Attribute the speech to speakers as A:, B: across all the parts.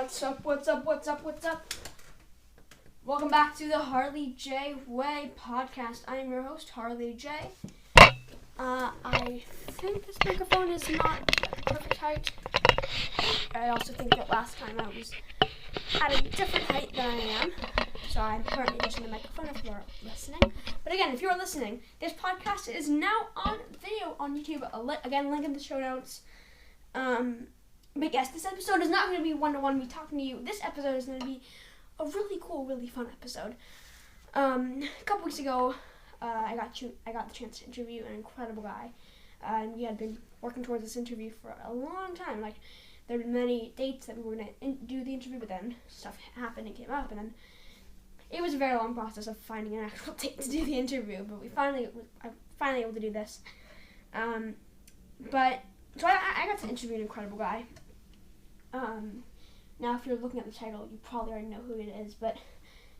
A: What's up? Welcome back to the HbyJ Way podcast. I am your host, Harley J. I think this microphone is not perfect height. I also think that last time I was at a different height than I am. So I'm currently adjusting the microphone if you're listening. But again, if you're listening, this podcast is now on video on YouTube. Again, link in the show notes. But yes, this episode is not going to be one-to-one me talking to you. This episode is going to be a really cool, really fun episode. A couple weeks ago, I got the chance to interview an incredible guy. And we had been working towards this interview for a long time. Like, there had been many dates that we were going to do the interview, but then stuff happened and came up, and then it was a very long process of finding an actual date to do the interview. But I'm finally able to do this. So I got to interview an incredible guy. Now, if you're looking at the title, you probably already know who it is, but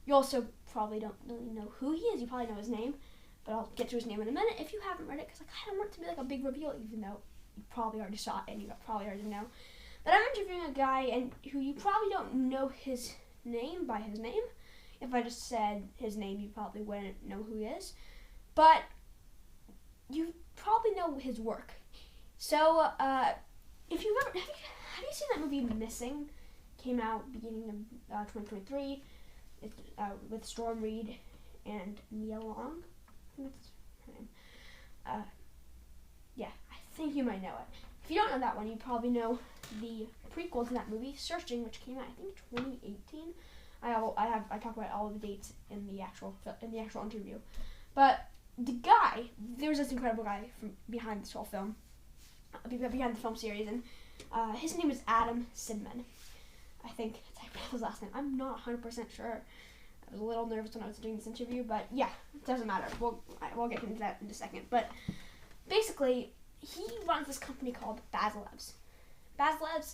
A: you also probably don't really know who he is. You probably know his name, but I'll get to his name in a minute if you haven't read it, because I kind of want it to be like a big reveal, even though you probably already saw it and you probably already know. But I'm interviewing a guy and who you probably don't know his name by his name. If I just said his name, you probably wouldn't know who he is, but you probably know his work. So, if you remember, have you seen that movie Missing? Came out beginning of 2023. It's with Storm Reed and Nia Long. I think that's her name. Yeah, I think you might know it. If you don't know that one, you probably know the prequel to that movie, Searching, which came out I think 2018. I talk about all of the dates in the actual interview. But the guy, there's this incredible guy from behind this whole film, behind the film series, and his name is Adam Sidman. I think that's how you pronounce his last name. I'm not 100% sure. I was a little nervous when I was doing this interview, but yeah, it doesn't matter. We'll get into that in a second. But basically, he runs this company called Baslevs. Baslevs,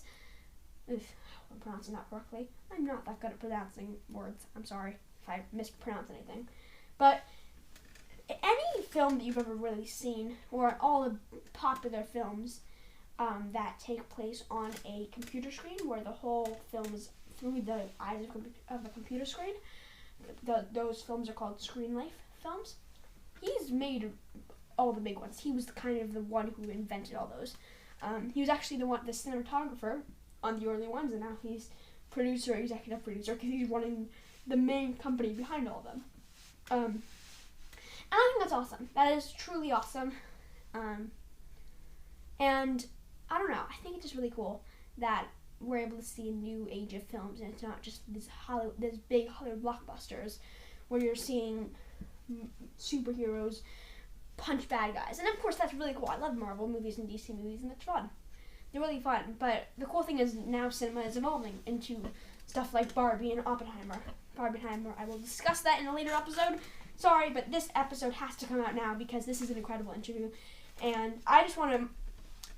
A: if I'm pronouncing that correctly. I'm not that good at pronouncing words. I'm sorry if I mispronounce anything. But any film that you've ever really seen, or all the popular films that take place on a computer screen, where the whole film is through the eyes of a computer screen, those films are called Screen Life films. He's made all the big ones. He was kind of the one who invented all those. He was actually the cinematographer on the early ones, and now he's executive producer, because he's running the main company behind all of them. And I think that's awesome. That is truly awesome. And I don't know, I think it's just really cool that we're able to see a new age of films, and it's not just these big Hollywood blockbusters where you're seeing superheroes punch bad guys. And of course, that's really cool. I love Marvel movies and DC movies, and it's fun. They're really fun. But the cool thing is now cinema is evolving into stuff like Barbie and Oppenheimer. I will discuss that in a later episode. Sorry, but this episode has to come out now because this is an incredible interview. And I just want to,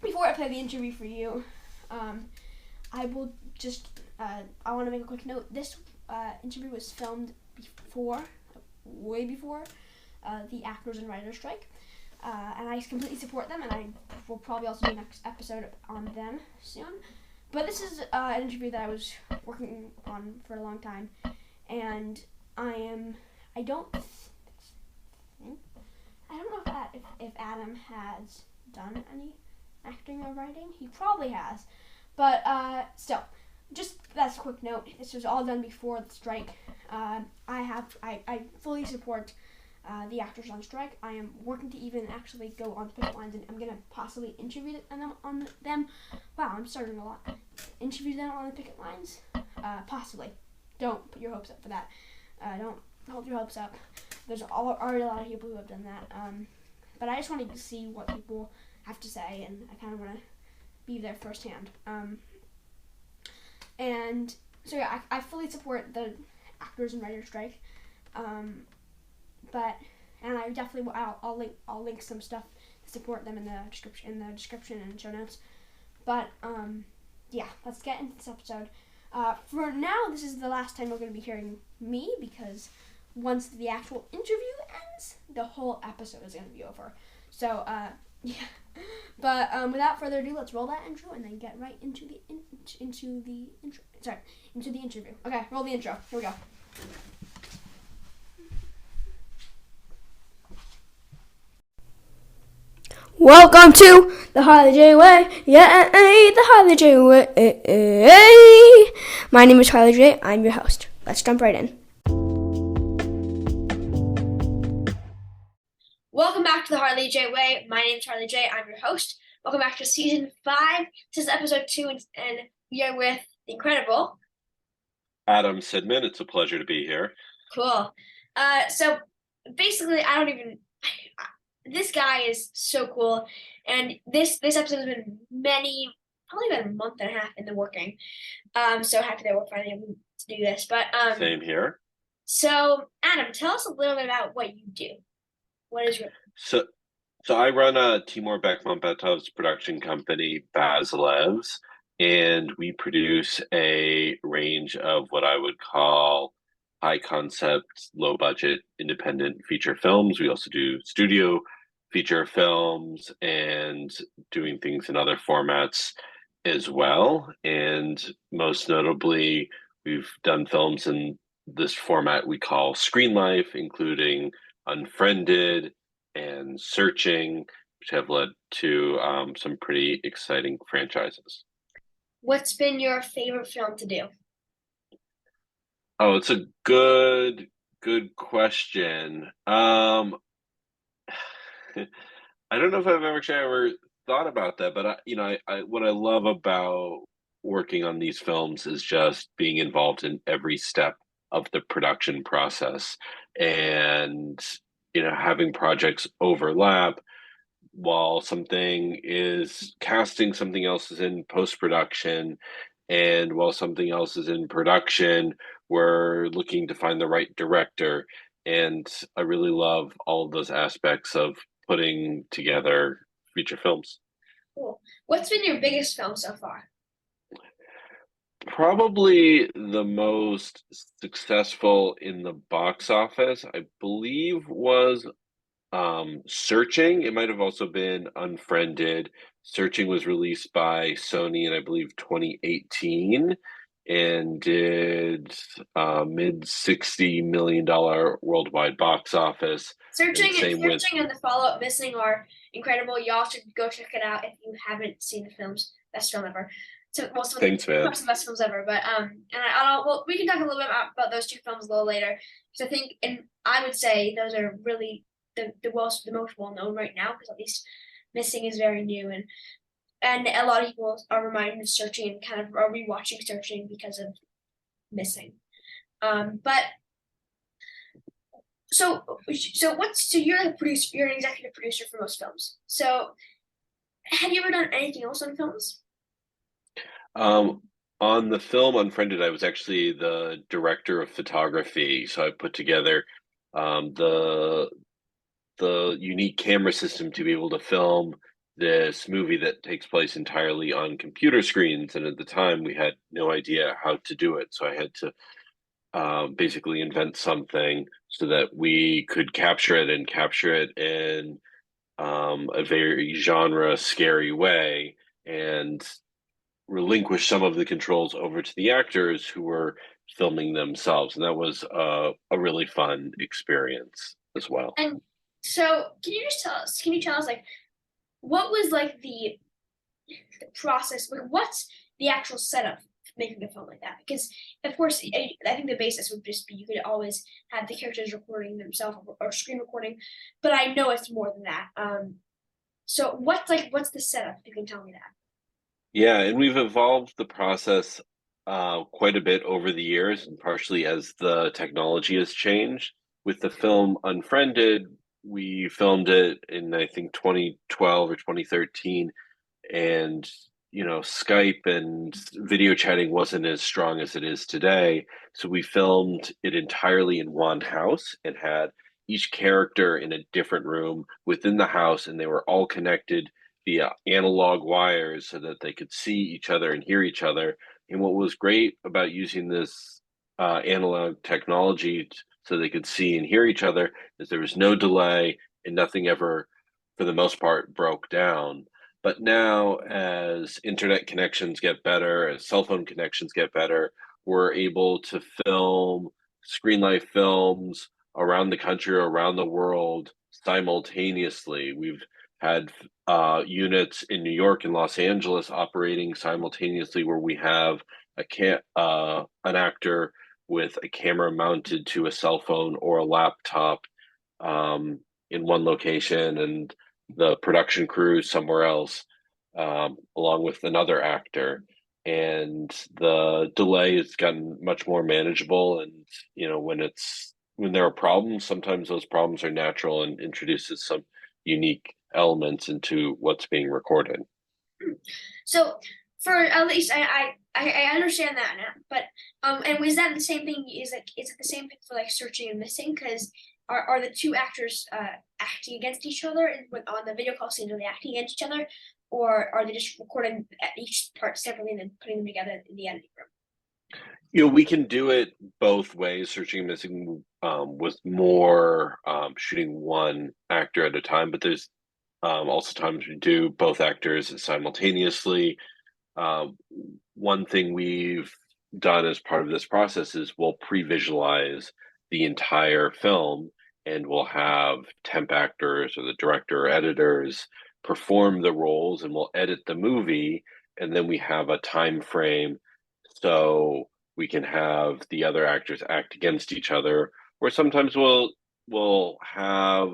A: before I play the interview for you, I want to make a quick note. This interview was filmed way before the actors and writers strike. And I completely support them, and I will probably also do an episode on them soon. But this is an interview that I was working on for a long time, and I don't know if Adam has done any acting or writing. He probably has, but still, just that's a quick note. This was all done before the strike. I fully support the actors on strike. I am working to even actually go on picket lines, and I'm gonna possibly interview them on them. Wow, I'm starting a lot. Interview them on the picket lines, possibly. Don't put your hopes up for that. Don't hold your hopes up. There's already a lot of people who have done that. But I just wanted to see what people have to say, and I kind of want to be there firsthand. And so yeah, I fully support the actors and writers strike. And I definitely I'll link some stuff to support them in the description and show notes. But yeah, let's get into this episode. For now, this is the last time we're going to be hearing me, because once the actual interview ends, the whole episode is going to be over. So Yeah. But without further ado, let's roll that intro and then get right into the into the intro. Sorry, into the interview. Okay, roll the intro. Here we go. Welcome to the HbyJ Way. Yeah, the HbyJ Way. My name is HbyJ. I'm your host. Let's jump right in. Welcome back to the HbyJ Way. My name is HbyJ. I'm your host. Welcome back to season 5. This is episode 2, and we are with the incredible
B: Adam Sidman. It's a pleasure to be here.
A: Cool. So basically, this guy is so cool, and this episode has been probably about a month and a half in the working. So happy that we're finally able to do this. But
B: Same here.
A: So Adam, tell us a little bit about what you do. What is your
B: So I run a Timur Bekmambetov's production company, Basilevs, and we produce a range of what I would call high concept, low budget, independent feature films. We also do studio feature films and doing things in other formats as well. And most notably, we've done films in this format we call Screen Life, including Unfriended and Searching, which have led to some pretty exciting franchises.
A: What's been your favorite film to do?
B: Oh, it's a good question. I don't know if I've ever thought about that, but I what I love about working on these films is just being involved in every step of the production process, and having projects overlap. While something is casting, something else is in post production, and while something else is in production, we're looking to find the right director. And I really love all of those aspects of putting together feature films.
A: Cool. What's been your biggest film so far?
B: Probably the most successful in the box office, I believe, was Searching. It might have also been Unfriended. Searching was released by Sony in, I believe, 2018 and did mid $60 million worldwide box office.
A: Searching
B: Same with
A: and the follow-up Missing are incredible. Y'all should go check it out if you haven't seen the films. Best film ever. So, well,
B: Thanks, man.
A: the best films ever. But and well, we can talk a little bit about those two films a little later. Because I think, and I would say those are really the most well known right now. Because at least Missing is very new, and a lot of people are reminded of Searching and kind of are rewatching Searching because of Missing. But so you're a producer, you're an executive producer for most films. So have you ever done anything else on films?
B: On the film Unfriended, I was actually the director of photography. So I put together the unique camera system to be able to film this movie that takes place entirely on computer screens. And at the time, we had no idea how to do it. So I had to basically invent something so that we could capture it in a very genre scary way and relinquish some of the controls over to the actors who were filming themselves. And that was a really fun experience as well.
A: And so can you tell us like what was like the process, like what's the actual setup for making a film like that? Because of course I think the basis would just be you could always have the characters recording themselves or screen recording, but I know it's more than that. So what's the setup, if you can tell me that?
B: Yeah, and we've evolved the process quite a bit over the years, and partially as the technology has changed. With the film Unfriended, we filmed it in, I think, 2012 or 2013, and Skype and video chatting wasn't as strong as it is today. So we filmed it entirely in one house and had each character in a different room within the house, and they were all connected via analog wires so that they could see each other and hear each other. And what was great about using this analog technology so they could see and hear each other is there was no delay and nothing ever for the most part, broke down. But now, as internet connections get better, as cell phone connections get better, we're able to film screen life films around the country, around the world simultaneously. We've had units in New York and Los Angeles operating simultaneously, where we have an actor with a camera mounted to a cell phone or a laptop um, in one location, and the production crew somewhere else, along with another actor. And the delay has gotten much more manageable. And when there are problems, sometimes those problems are natural and introduces some unique elements into what's being recorded.
C: So for at least I understand that now, but and is that the same thing? Is it the same thing for like searching and missing? Because are the two actors acting against each other and on the video call scene? Are they acting against each other, or are they just recording each part separately and then putting them together in the editing room?
B: We can do it both ways. Searching and missing was more shooting one actor at a time, but there's also times we do both actors simultaneously. One thing we've done as part of this process is we'll pre-visualize the entire film, and we'll have temp actors or the director or editors perform the roles, and we'll edit the movie, and then we have a time frame so we can have the other actors act against each other. Or sometimes we'll have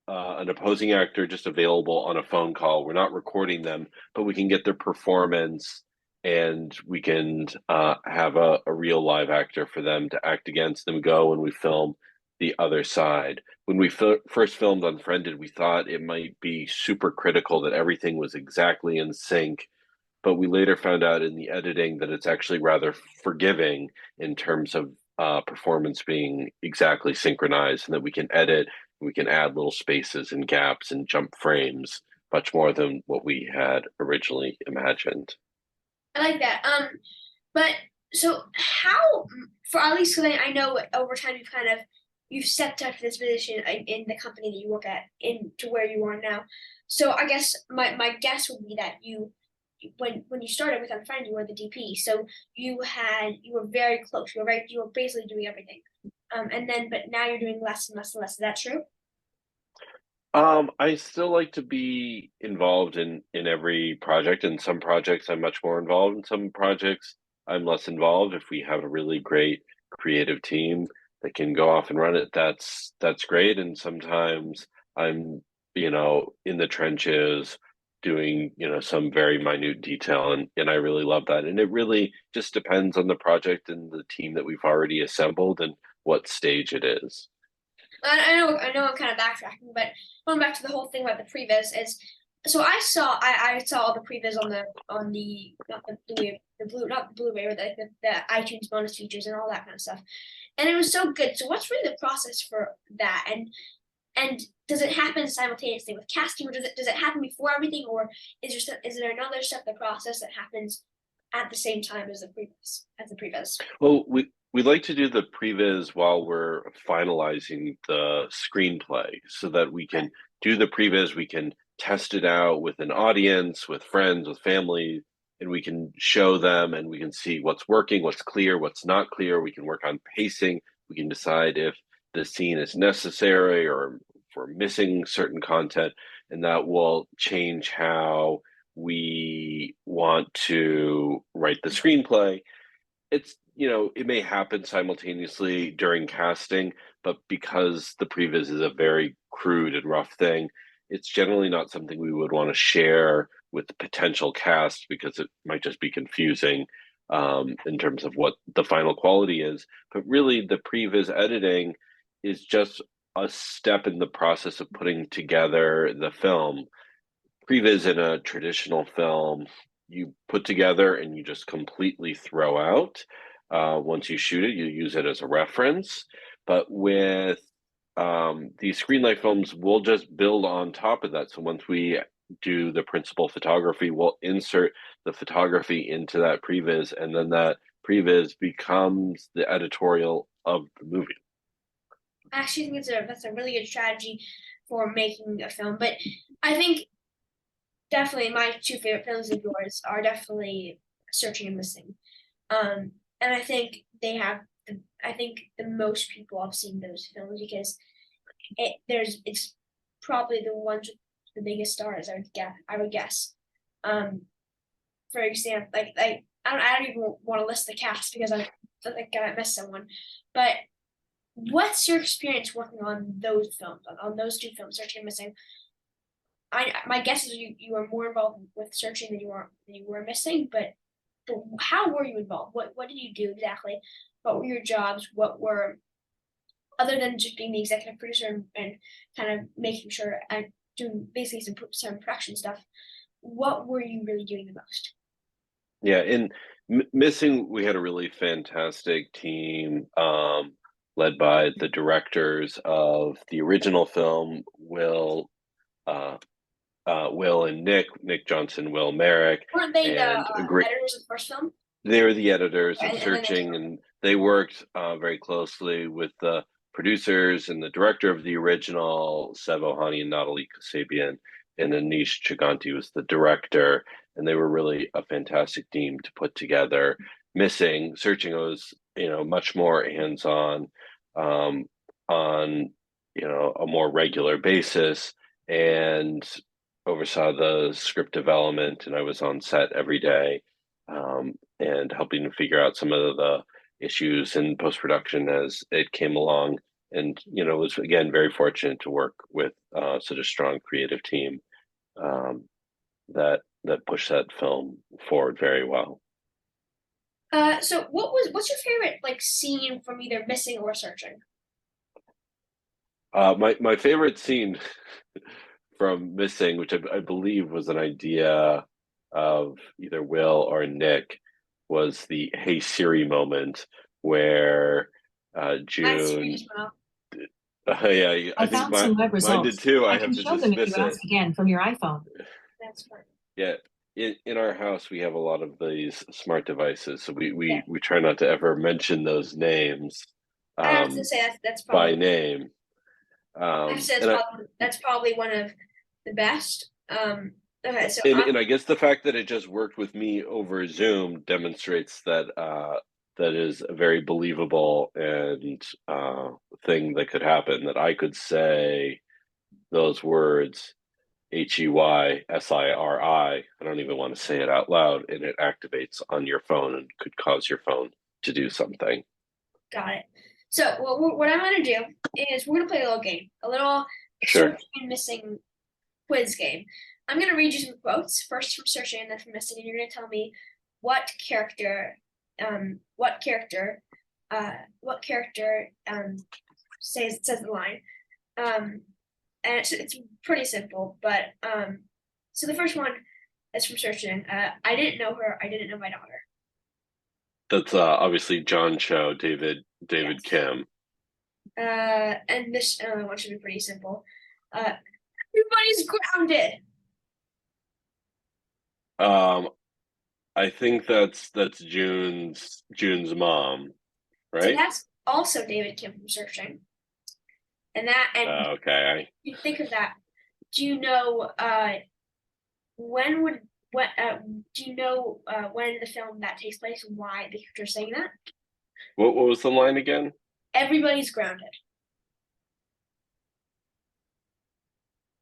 B: an opposing actor just available on a phone call. We're not recording them, but we can get their performance, and we can have a real live actor for them to act against. Them go when we film the other side. When we first filmed Unfriended, we thought it might be super critical that everything was exactly in sync, but we later found out in the editing that it's actually rather forgiving in terms of performance being exactly synchronized, and that we can edit, we can add little spaces and gaps and jump frames much more than what we had originally imagined.
C: I like that. But so how, for at least because I know over time you've stepped up to this position in the company that you work at into where you are now. So I guess my guess would be that when you started with Unfriended, you were the DP, so you were very close. You were basically doing everything. But now you're doing less and less and less. Is that true?
B: I still like to be involved in every project. In some projects, I'm much more involved. In some projects, I'm less involved. If we have a really great creative team that can go off and run it, that's great. And sometimes I'm, in the trenches doing, some very minute detail, and I really love that. And it really just depends on the project and the team that we've already assembled and what stage it is.
C: I know I'm kind of backtracking, but going back to the whole thing about the previs is, so I saw all the previs on the not the Blu-ray, but the iTunes bonus features and all that kind of stuff, and it was so good. So what's really the process for that, and does it happen simultaneously with casting, or does it happen before everything, or is there another step of the process that happens at the same time as the previs?
B: Well, we like to do the previs while we're finalizing the screenplay, so that we can do the previs, we can test it out with an audience, with friends, with family, and we can show them, and we can see what's working, what's clear, what's not clear. We can work on pacing. We can decide if the scene is necessary or if we're missing certain content, and that will change how we want to write the screenplay. It may happen simultaneously during casting, but because the previs is a very crude and rough thing, it's generally not something we would want to share with the potential cast, because it might just be confusing in terms of what the final quality is. But really, the previs editing is just a step in the process of putting together the film. Previs in a traditional film, you put together and you just completely throw out. Once you shoot it, you use it as a reference. But with these screenlight films, we'll just build on top of that. So once we do the principal photography, we'll insert the photography into that previs, and then that previs becomes the editorial of the movie.
C: I actually think that's a really good strategy. for making a film. But I think definitely my two favorite films of yours are definitely Searching and Missing. And I think I think the most people have seen those films because it's probably the ones with the biggest stars. I would guess. For example, like I don't even want to list the cast because I think I might miss someone. But what's your experience working on those films, on those two films, Searching and Missing? My guess is you were more involved with Searching than you were Missing, but how were you involved? What did you do exactly? What were your jobs? What were, other than just being the executive producer and kind of making sure and doing basically some production stuff, what were you really doing the most?
B: Yeah, in Missing, we had a really fantastic team, led by the directors of the original film, Will and Nick Johnson, Will Merrick,
C: Weren't they the
B: and a great.
C: editors of the first film?
B: They were the editors of
C: And then
B: Searching, and they worked very closely with the producers and the director of the original, Sev Ohani and Natalie Kasabian, and Anish Chaganti was the director, and they were really a fantastic team to put together. Searching was, much more hands-on, on, a more regular basis, and oversaw the script development, and I was on set every day, and helping to figure out some of the issues in post-production as it came along. And, was again very fortunate to work with such a strong creative team, that pushed that film forward very well.
C: So what's your favorite like scene from either Missing or Searching?
B: My favorite scene from Missing, which I believe was an idea of either Will or Nick, was the "Hey Siri" moment where June. Yeah, I think
D: found some web
B: mine did
D: results.
B: too. I
D: I
B: have
D: can
B: to
D: show them if you
B: dismiss it.
D: ask again from your iPhone.
C: That's fun.
B: Yeah, in our house we have a lot of these smart devices, so
C: Yeah.
B: we try not to ever mention those names,
C: I have to say that's
B: by
C: probably
B: name.
C: I have to say that's probably one of the best. Okay, so
B: And I guess the fact that it just worked with me over Zoom demonstrates that that is a very believable and thing that could happen. That I could say those words, HEYSIRI. I don't even want to say it out loud, and it activates on your phone and could cause your phone to do something.
C: got it. So what I'm gonna do is we're gonna play a little game, a little
B: Sure.
C: Searching and Missing quiz game. I'm gonna read you some quotes, first from Searching and then from Missing, and you're gonna tell me what character says the line. And it's pretty simple, but so the first one is from Searching. I didn't know her. I didn't know my daughter.
B: That's obviously John Cho, David
C: Yes.
B: Kim.
C: And this one should be pretty simple. Everybody's grounded.
B: I think that's June's mom,
C: So
B: right?
C: that's also David Kim from Searching. And
B: Okay.
C: you think of that. Do you know when in the film that takes place and why the character is saying that?
B: What was the line again?
C: Everybody's grounded.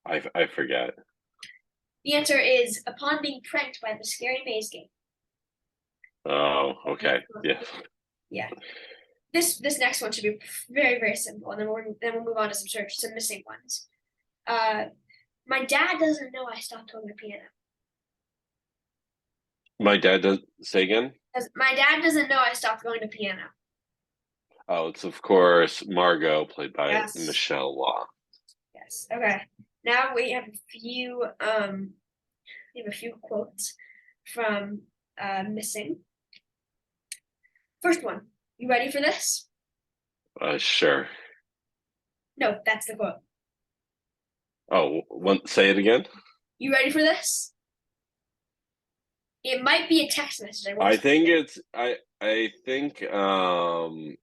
B: I forget.
C: The answer is upon being pranked by the scary maze game.
B: Oh, okay. Yeah.
C: Yeah. This next one should be very, very simple, and then we'll move on to some missing ones. My dad doesn't know I stopped playing the piano.
B: My dad does say again?
C: My dad doesn't know I stopped going to piano.
B: Oh, it's of course Margot, played by
C: Yes.
B: Michelle Law.
C: Yes. Okay. Now we have a few quotes from Missing. First one. You ready for this?
B: Sure.
C: No, that's the quote.
B: Oh, say it again?
C: You ready for this? It might be a text message.
B: I think it's I think I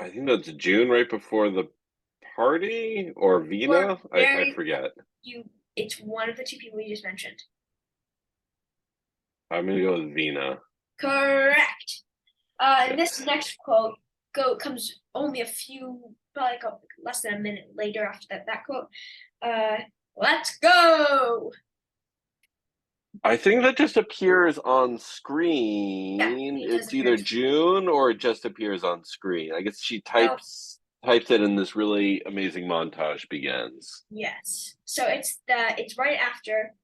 B: think that's June right before the Hardy or Vina? I forget.
C: It's one of the two people you just mentioned.
B: I'm gonna go with Vina.
C: Correct. And this next quote comes only probably less than a minute later after that quote. Let's go.
B: I think that just appears on screen.
C: Yeah,
B: it's either June or it just appears on screen. I guess she types it, and this really amazing montage begins.
C: Yes. So it's right after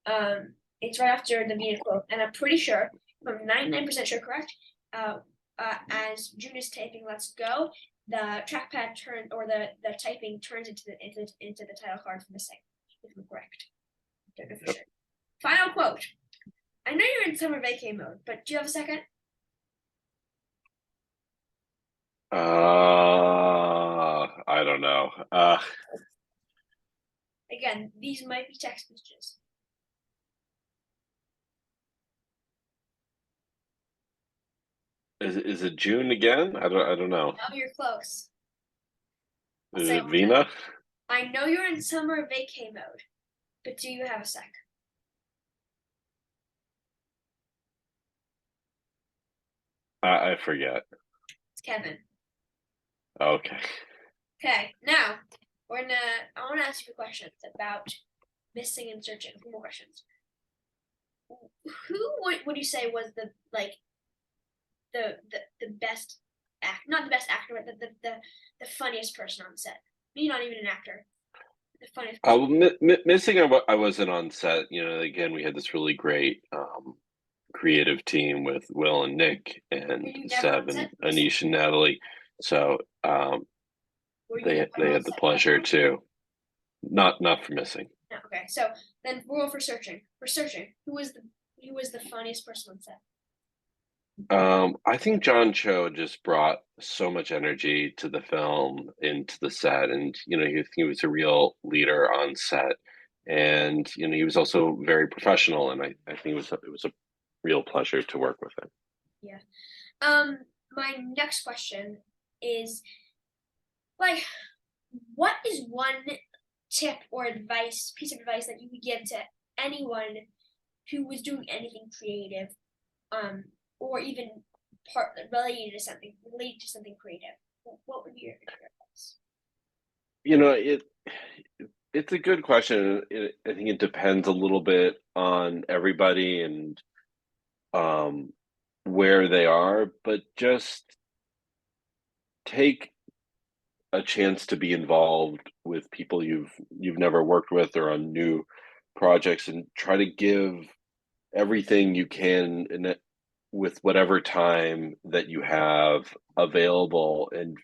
C: the Vina quote, and I'm pretty sure, if I'm 99% sure correct, as June is typing "Let's go," the trackpad the typing turns into the title card from the site. If I'm correct, don't know for sure. Final quote. I know you're in summer vacay mode, but do you have a second?
B: I don't know.
C: Again, these might be text messages.
B: Is it June again? I don't know.
C: Oh, you're close.
B: Is it Vina?
C: I know you're in summer vacay mode, but do you have a sec?
B: I forget.
C: It's Kevin.
B: Okay.
C: Okay, now I want to ask you questions about missing and searching. A few more questions. Who would you say was the best not the best actor, but the funniest person on set? Maybe not even an actor. The funniest person.
B: Missing, I wasn't on set. Again, we had this really great creative team with Will and Nick and Seb and Anish and Natalie. So they had the pleasure too. Not for Missing.
C: No, okay, so then we'll go for searching. For searching, who was the funniest person on set?
B: I think John Cho just brought so much energy to the film, into the set, and he was a real leader on set, and he was also very professional, and I think it was a real pleasure to work with him.
C: Yeah. My next question is, what is one tip or piece of advice that you would give to anyone who was doing anything creative, or even related to something creative? What would be your advice?
B: It's a good question. I think it depends a little bit on everybody and where they are, but just take a chance to be involved with people you've never worked with or on new projects, and try to give everything you can with whatever time that you have available. And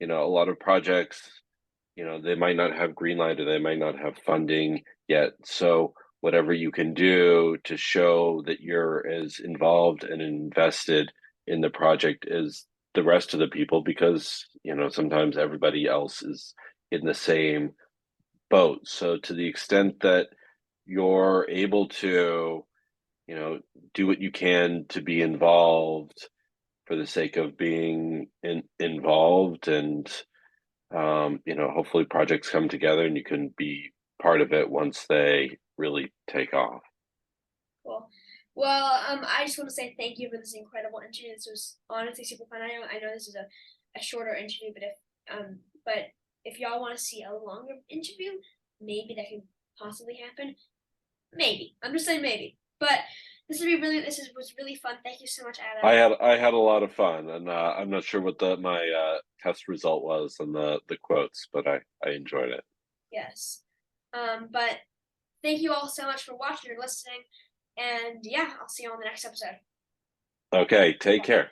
B: a lot of projects, they might not have green light, or they might not have funding yet, so whatever you can do to show that you're as involved and invested in the project as the rest of the people, because sometimes everybody else is in the same boat. So to the extent that you're able to do what you can to be involved for the sake of being involved, and hopefully projects come together and you can be part of it once they really take off.
C: Cool. Well, I just want to say thank you for this incredible interview. This was honestly super fun. I know this is a shorter interview, but if y'all want to see a longer interview, maybe that could possibly happen. Maybe. I'm just saying maybe. But this was really fun. Thank you so much, Adam.
B: I had a lot of fun, and I'm not sure what my test result was on the quotes, but I enjoyed it.
C: Yes. But thank you all so much for watching or listening, and yeah, I'll see you on the next episode.
B: Okay, take care.